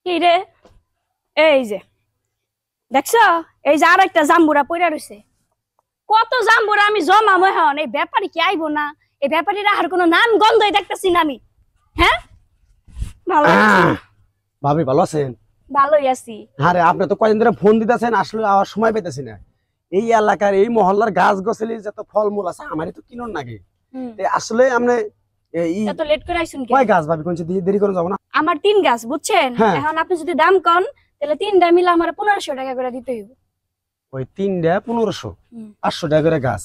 কি রে? এই যে দেখছো, এই যে আর একটা জাম্বুরা পইরা রইছে। কত জাম্বুরা আমি জমামো এখন, এই ব্যাপারী কি আইবো না? এই ব্যাপারীরা আর কোনো নাম গন্ধই দেখতেছি না আমি। হ্যাঁ, ভালো আছি। ভাবি ভালো আছেন? ভালোই আছি। আরে আপনি তো কয়েকদিন ধরে ফোন দিতেছেন, আসলে আওয়ার সময় পেতেছি না। এই এলাকার এই মহল্লার গাছ গছালি যত ফলমূল আছে আমারই তো কিনুন নাকি। আসলে আপনি এত লেট করে আইছুন কি? কয় গাছ ভাবি কোন দেরি করে যাবো না? আমার 3 গাছ, বুঝছেন? এখন আপনি যদি দাম কন তাহলে 3টা মিলে আমার 1500 টাকা করে দিতে হইব। ওই 3টা 1500, 800 টাকা করে গাছ।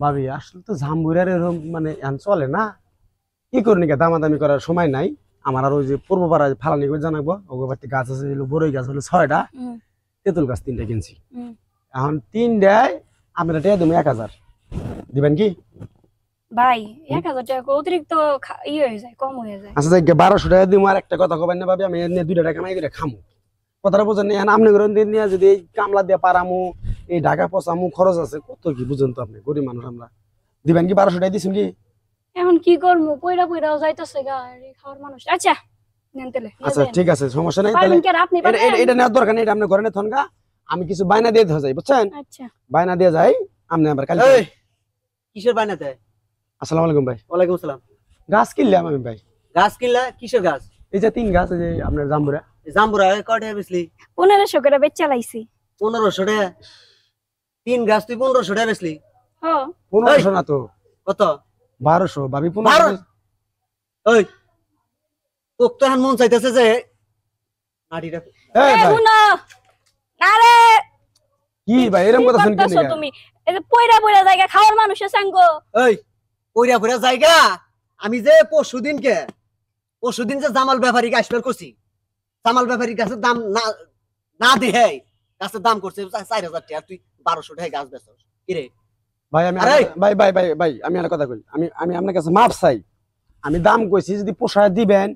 ভাবি আসলে তো জাম্বুরার এরকম মানে চলে না, কি করনি দামাদামি করার সময় নাই আমার। আর ওই যে পূর্ব পাড়া ফালানি করে জানাবো, ওগোবাড়িতে গাছ আছে, বড়ই গাছ হলো 6টা, তেঁতুল গাছ 3টা কিনছি। এখন 3টায় আপনারা টাকা দেবো 1000 দিবেন কি? ভাই 1000 টাকা অতিরিক্ত হয়ে যায়, কম হয়ে যায়। আচ্ছা 1200 টাকা দিব। আর একটা কথা কবেন না ভাবি, আমি এনে 2 টাকা কামাই করে খামু, কথাটা বুঝেন না? আপনি করেন দিন নিয়ে যদি এই কামলা দিয়ে পারামু, এই ঢাকা পচামু, খরচ আছে কত, কি বুঝেন তো আপনি? গরিব মানুষ আমরা। দিবেন কি? 1200 টাকা দিছেন কি? এখন কি করবো, পয়রা পয়রাও যাইতেছে গাড়ি খাওয়ার মানুষ। আচ্ছা নেন তাহলে। আচ্ছা ঠিক আছে, সমস্যা নাই। তাহলে এটা নেওয়ার দরকার নেই, এটা আপনি ঘরে নেন গা। আমি কিছু বায়না দিয়ে যাই, বুঝছেন? আচ্ছা বায়না দিয়ে যাই, আপনি আবার কাল। কিসের বায়না দেয়? আসসালামু আলাইকুম ভাই। ওয়ালাইকুম আসসালাম। গাছ কিনলাম আমি ভাই। গাছ কিনলা? কিসের গাছ? এই যে 3 গাছ, এই যে আপনার জাম্বুরা। জাম্বুরা কয়টা বেচলি? 1500 করে বেচা লাইছি। 1500 টাকা? 3 গাছ তুই 1500 টাকা বেচলি? হ্যাঁ। 1500 না তো, কত? 1200 ভাবি। 1500? ওই তোক তো এখন মন চাইতেছে যে নাড়িটা। এই ভাই শুনো, আরে কি ভাই এরকম কথা শুনছেন করতেছো নাকি? তুমি? এই যে পয়রা পয়রা জায়গা খাওয়ার মানুষের সঙ্গ। ওই পয়রা পয়রা জায়গা? আমি যে পরশুদিন যে জামাল ব্যাপারীকে আসবার করছি, জামাল ব্যাপারীর কাছে দাম না না দেহে গাছের দাম করছে 4000 টাকা, তুই 1200 টাকা গাছ বেচছ কি রে? ভাই আমি ভাই ভাই ভাই ভাই আমি একটা কথা কই, আমি আপনার কাছে মাপ চাই। আমি দাম কইছি, যদি পোষায় দিবেন,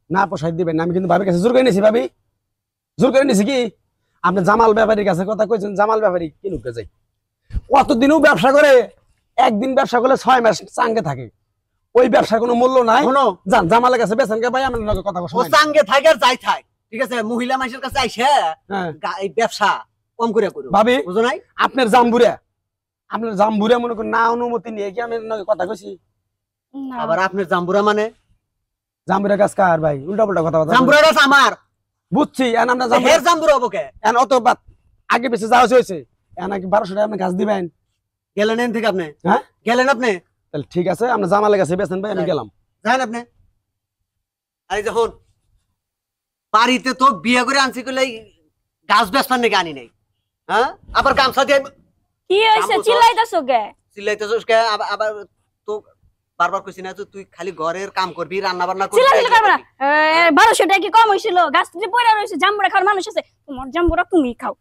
না পোষায় দিবেন না। আমি কিন্তু ভাবির কাছে জোর করে নিছি, ভাবি জোর করে নিছি। কি আপনি জামাল ব্যাপারীর কাছে কথা কইছেন, জামাল ব্যাপারী কিনুকে যাই, কতদিনও ব্যবসা করে, একদিন ব্যবসা করলে 6 মাস চাঙ্গে থাকে, ওই ব্যবসার কোনো মূল্য নাই। জান জামালের কাছে বেচেন কে ভাই? আমার লগে কথা ও চাঙ্গে থাকে আর যাই থাক, ঠিক আছে? মহিলা মানুষের কাছে আইসে এই ব্যবসা কম করে করো ভাবি। বুঝো নাই? আপনার জাম্বুরা মনে করেন না অনুমতি নিয়ে কি আমি লগে কথা কইছি? আবার আপনার জাম্বুরা মানে? জাম্বুরা গাছ কার ভাই? উল্টা পাল্টা কথা বলছেন। জাম্বুরা গাছ আমার। বুঝছি, এখন আমরা জাম্বুরা হবো কে? এখন অত বাত আগে পিছে যাওয়া হয়েছে, এখন নাকি 1200 টাকা আপনি গাছ দিবেন? গেলেন এন থেকে আপনি? হ্যাঁ গেলেন আপনি? তাহলে ঠিক আছে, আমরা জামালের কাছে বেচেন ভাই, আমি গেলাম। যান আপনি। আরে যখন বাড়িতে তো বিয়ে করে আনছি কইলে গাছ বেচবার নাকি আনি নাই? হ্যাঁ, আবার গামছা দিয়ে কি হইছে? চিল্লাইতাছো কে? চিল্লাইতেছস কে? আবার তো বারবার কইছি না তুই খালি ঘরের কাম করবি, রান্না বান্না করবি। চিল্লাইতে পারবে না। 1200 টাকা কি কম হইছিল? গাছ যে পয়রা রইছে, জাম্বুরা খাওয়ার মানুষ আছে। তোমার জাম্বুরা তুমি খাও।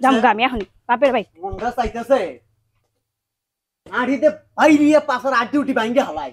জামগা আমি এখন বাপের ভাই। মনটা চাইতেছে আড়িতে বাইরিয়া পাছার আড্ডি উঠি ভাঙ্গে হালাই।